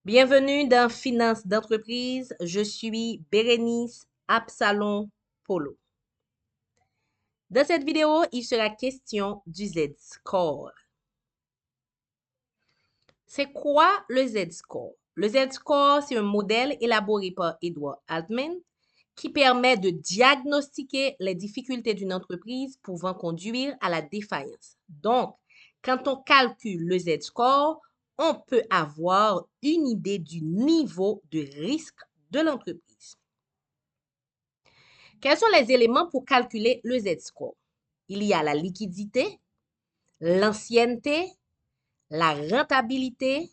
Bienvenue dans Finance d'entreprise. Je suis Bérénice Absalon Polo. Dans cette vidéo, il sera question du Z-score. C'est quoi le Z-score? Le Z-score, c'est un modèle élaboré par Edward Altman qui permet de diagnostiquer les difficultés d'une entreprise pouvant conduire à la défaillance. Donc, quand on calcule le Z-score, on peut avoir une idée du niveau de risque de l'entreprise. Quels sont les éléments pour calculer le Z-score? Il y a la liquidité, l'ancienneté, la rentabilité,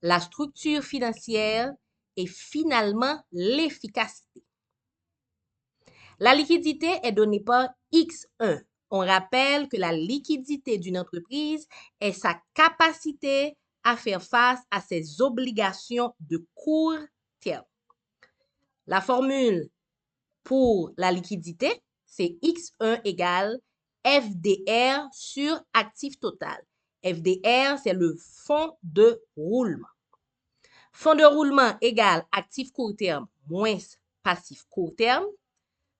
la structure financière et finalement l'efficacité. La liquidité est donnée par X1. On rappelle que la liquidité d'une entreprise est sa capacité à faire face à ses obligations de court terme. La formule pour la liquidité, c'est X1 égale FDR sur actif total. FDR, c'est le fonds de roulement. Fonds de roulement égale actif court terme moins passif court terme.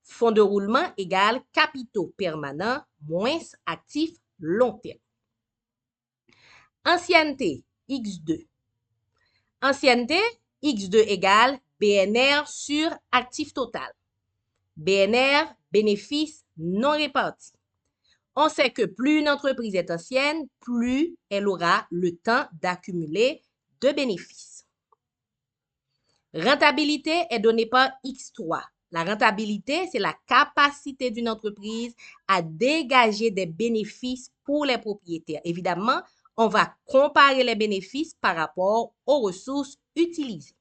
Fonds de roulement égale capitaux permanents moins actifs long terme. Ancienneté, X2. Ancienneté, X2 égale BNR sur actif total. BNR, bénéfice non réparti. On sait que plus une entreprise est ancienne, plus elle aura le temps d'accumuler de bénéfices. Rentabilité est donnée par X3. La rentabilité, c'est la capacité d'une entreprise à dégager des bénéfices pour les propriétaires. Évidemment, on va comparer les bénéfices par rapport aux ressources utilisées.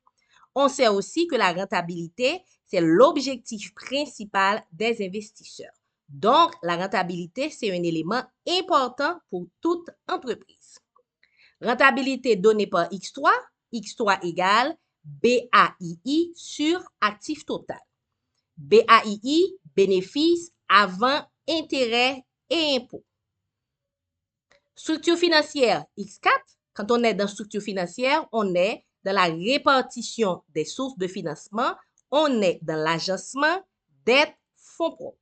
On sait aussi que la rentabilité, c'est l'objectif principal des investisseurs. Donc, la rentabilité, c'est un élément important pour toute entreprise. Rentabilité donnée par X3, X3 égale BAII sur actif total. BAII, bénéfice avant intérêt et impôts. Structure financière, X4. Quand on est dans structure financière, on est dans la répartition des sources de financement, on est dans l'agencement dette fonds propres.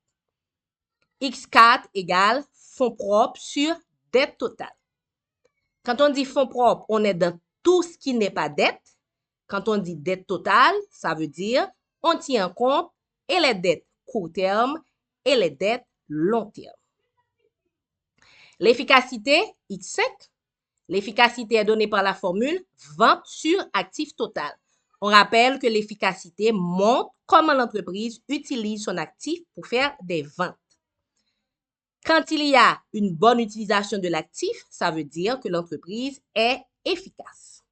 X4 égale fonds propres sur dette totale. Quand on dit fonds propres, on est dans tout ce qui n'est pas dette. Quand on dit dette totale, ça veut dire on tient compte et les dettes court terme et les dettes long terme. L'efficacité, X5. L'efficacité est donnée par la formule vente sur actif total. On rappelle que l'efficacité montre comment l'entreprise utilise son actif pour faire des ventes. Quand il y a une bonne utilisation de l'actif, ça veut dire que l'entreprise est efficace.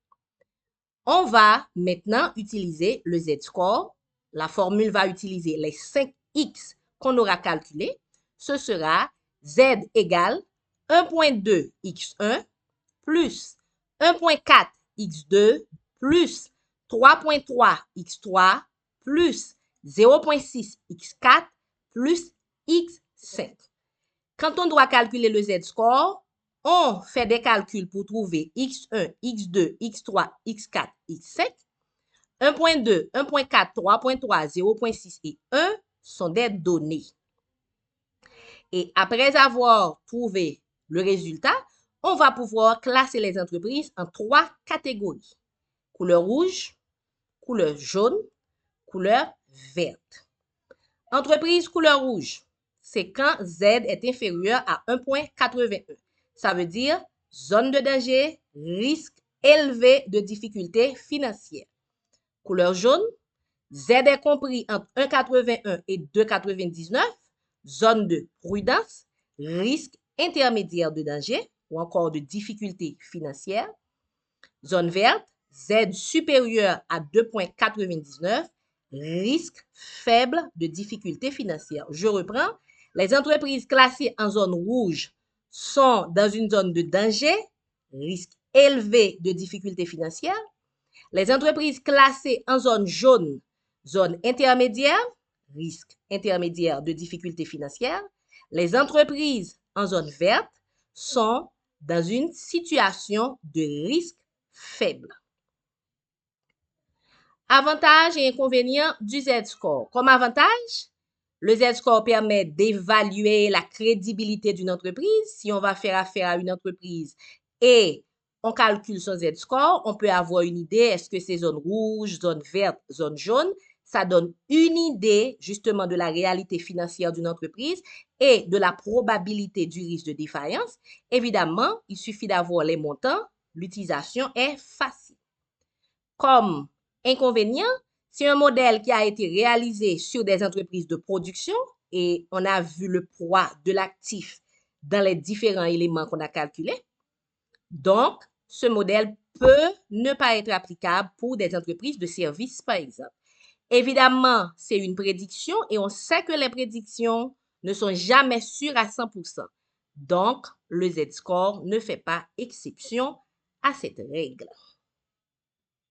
On va maintenant utiliser le Z-score. La formule va utiliser les 5 X qu'on aura calculés. Ce sera Z égale 1.2 X1 plus 1.4 X2 plus 3.3 X3 plus 0.6 X4 plus X5. Quand on doit calculer le Z-score, on fait des calculs pour trouver X1, X2, X3, X4, X5. 1.2, 1.4, 3.3, 0.6 et 1 sont des données. Et après avoir trouvé le résultat, on va pouvoir classer les entreprises en 3 catégories. Couleur rouge, couleur jaune, couleur verte. Entreprise couleur rouge, c'est quand Z est inférieur à 1.81. Ça veut dire zone de danger, risque élevé de difficultés financières. Couleur jaune, Z est compris entre 1,81 et 2,99, zone de prudence, risque intermédiaire de danger ou encore de difficultés financières. Zone verte, Z supérieur à 2,99, risque faible de difficultés financières. Je reprends. Les entreprises classées en zone rouge sont dans une zone de danger, risque élevé de difficultés financières. Les entreprises classées en zone jaune, zone intermédiaire, risque intermédiaire de difficultés financières. Les entreprises en zone verte sont dans une situation de risque faible. Avantages et inconvénients du Z-score. Comme avantage, le Z-score permet d'évaluer la crédibilité d'une entreprise. Si on va faire affaire à une entreprise et on calcule son Z-score, on peut avoir une idée, est-ce que c'est zone rouge, zone verte, zone jaune? Ça donne une idée justement de la réalité financière d'une entreprise et de la probabilité du risque de défaillance. Évidemment, il suffit d'avoir les montants. L'utilisation est facile. Comme inconvénient, c'est un modèle qui a été réalisé sur des entreprises de production et on a vu le poids de l'actif dans les différents éléments qu'on a calculés. Donc, ce modèle peut ne pas être applicable pour des entreprises de services, par exemple. Évidemment, c'est une prédiction et on sait que les prédictions ne sont jamais sûres à 100%. Donc, le Z-score ne fait pas exception à cette règle.